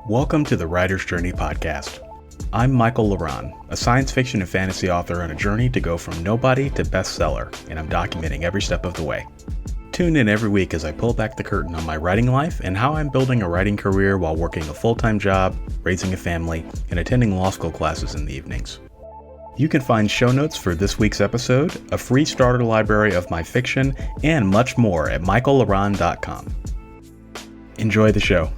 Welcome to the Writer's Journey podcast. I'm Michael Laron, a science fiction and fantasy author on a journey to go from nobody to bestseller, and I'm documenting every step of the way. Tune in every week as I pull back the curtain on my writing life and how I'm building a writing career while working a full-time job, raising a family, and attending law school classes in the evenings. You can find show notes for this week's episode, a free starter library of my fiction, and much more at michaellaron.com. Enjoy the show.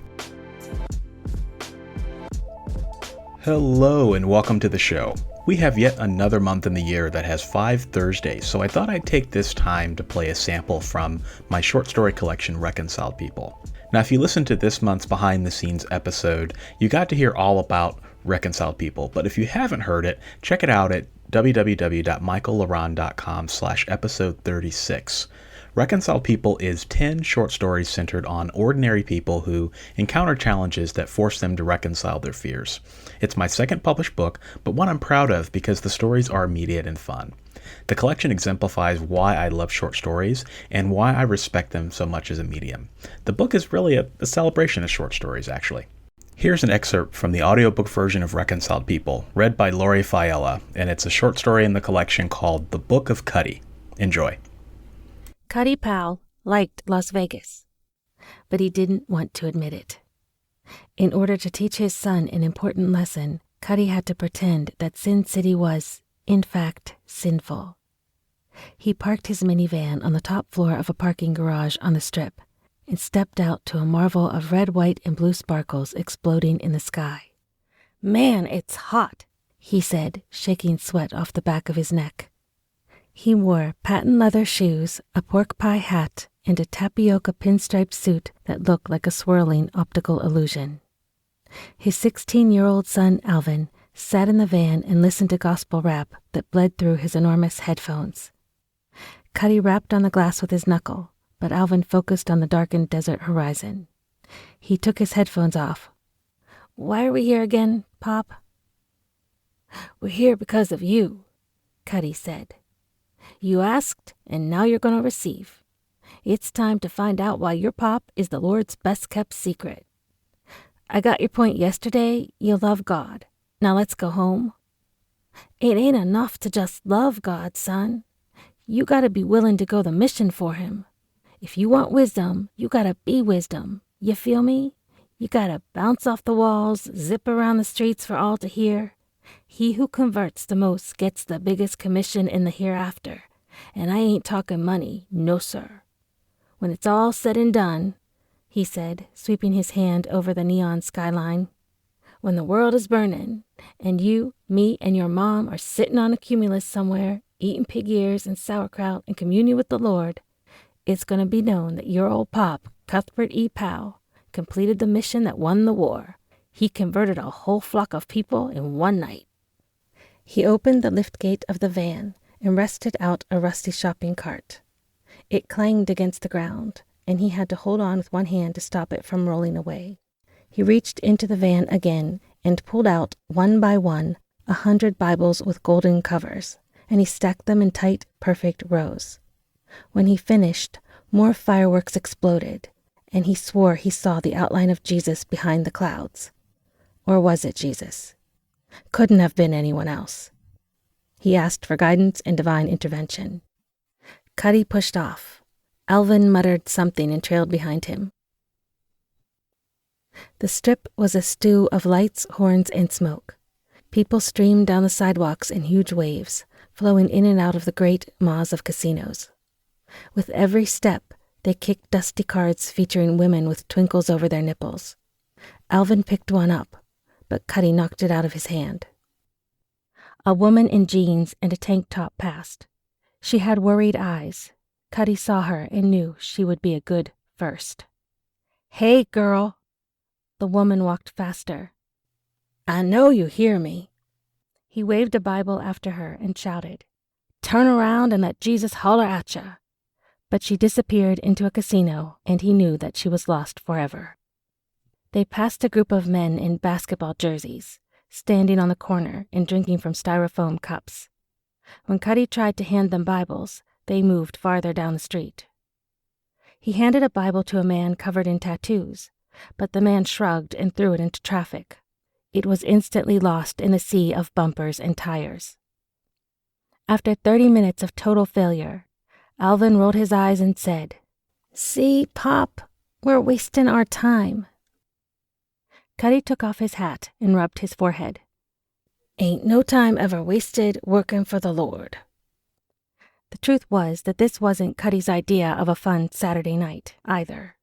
Hello and welcome to the show. We have yet another month in the year that has 5 Thursdays, so I thought I'd take this time to play a sample from my short story collection, Reconciled People. Now, if you listened to this month's behind the scenes episode, you got to hear all about Reconciled People, but if you haven't heard it, check it out at www.michaellaron.com/episode 36. Reconciled People is 10 short stories centered on ordinary people who encounter challenges that force them to reconcile their fears. It's my second published book, but one I'm proud of because the stories are immediate and fun. The collection exemplifies why I love short stories and why I respect them so much as a medium. The book is really a celebration of short stories, actually. Here's an excerpt from the audiobook version of Reconciled People, read by Lori Faiella, and it's a short story in the collection called The Book of Cuddy. Enjoy. Cuddy Powell liked Las Vegas, but he didn't want to admit it. In order to teach his son an important lesson, Cuddy had to pretend that Sin City was, in fact, sinful. He parked his minivan on the top floor of a parking garage on the Strip and stepped out to a marvel of red, white, and blue sparkles exploding in the sky. "Man, it's hot," he said, shaking sweat off the back of his neck. He wore patent leather shoes, a pork pie hat, and a tapioca pinstripe suit that looked like a swirling optical illusion. His 16-year-old son, Alvin, sat in the van and listened to gospel rap that bled through his enormous headphones. Cuddy rapped on the glass with his knuckle, but Alvin focused on the darkened desert horizon. He took his headphones off. "Why are we here again, Pop?" "We're here because of you," Cuddy said. "You asked, and now you're going to receive. It's time to find out why your pop is the Lord's best-kept secret. I got your point yesterday. You love God. Now let's go home." "It ain't enough to just love God, son. You got to be willing to go the mission for him. If you want wisdom, you got to be wisdom. You feel me? You got to bounce off the walls, zip around the streets for all to hear. He who converts the most gets the biggest commission in the hereafter. And I ain't talking money, no sir. When it's all said and done," he said, sweeping his hand over the neon skyline, "when the world is burning, and you, me, and your mom are sitting on a cumulus somewhere, eating pig ears and sauerkraut in communion with the Lord, it's going to be known that your old pop, Cuthbert E. Powell, completed the mission that won the war. He converted a whole flock of people in one night." He opened the liftgate of the van and wrested out a rusty shopping cart. It clanged against the ground, and he had to hold on with one hand to stop it from rolling away. He reached into the van again and pulled out, one by one, 100 Bibles with golden covers, and he stacked them in tight, perfect rows. When he finished, more fireworks exploded, and he swore he saw the outline of Jesus behind the clouds. Or was it Jesus? Couldn't have been anyone else. He asked for guidance and divine intervention. Cuddy pushed off. Alvin muttered something and trailed behind him. The Strip was a stew of lights, horns, and smoke. People streamed down the sidewalks in huge waves, flowing in and out of the great maws of casinos. With every step, they kicked dusty cards featuring women with twinkles over their nipples. Alvin picked one up, but Cuddy knocked it out of his hand. A woman in jeans and a tank top passed. She had worried eyes. Cuddy saw her and knew she would be a good first. "Hey, girl." The woman walked faster. "I know you hear me." He waved a Bible after her and shouted, "Turn around and let Jesus holler at ya." But she disappeared into a casino, and he knew that she was lost forever. They passed a group of men in basketball jerseys, standing on the corner and drinking from styrofoam cups. When Cuddy tried to hand them Bibles, they moved farther down the street. He handed a Bible to a man covered in tattoos, but the man shrugged and threw it into traffic. It was instantly lost in a sea of bumpers and tires. After 30 minutes of total failure, Alvin rolled his eyes and said, "See, Pop, we're wasting our time." Cuddy took off his hat and rubbed his forehead. "Ain't no time ever wasted working for the Lord." The truth was that this wasn't Cuddy's idea of a fun Saturday night, either.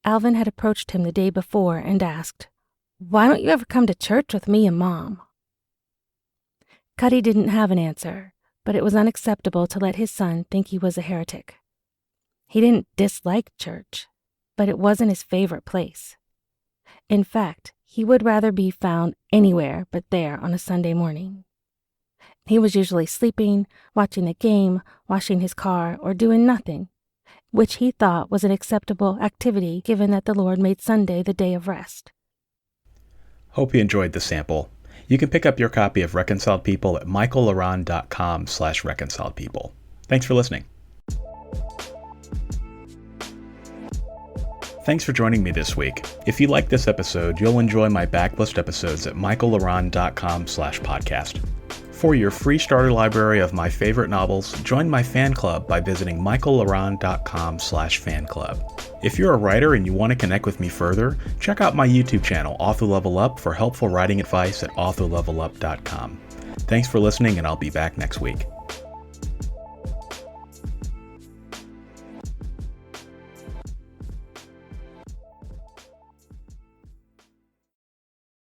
Alvin had approached him the day before and asked, "Why don't you ever come to church with me and Mom?" Cuddy didn't have an answer, but it was unacceptable to let his son think he was a heretic. He didn't dislike church, but it wasn't his favorite place. In fact, he would rather be found anywhere but there on a Sunday morning. He was usually sleeping, watching the game, washing his car, or doing nothing, which he thought was an acceptable activity given that the Lord made Sunday the day of rest. Hope you enjoyed the sample. You can pick up your copy of Reconciled People at michaellaron.com/reconciledpeople. Thanks for listening. Thanks for joining me this week. If you like this episode, you'll enjoy my backlist episodes at michaellaron.com/podcast. For your free starter library of my favorite novels, join my fan club by visiting michaellaron.com/fanclub. If you're a writer and you want to connect with me further, check out my YouTube channel, Author Level Up, for helpful writing advice at authorlevelup.com. Thanks for listening, and I'll be back next week.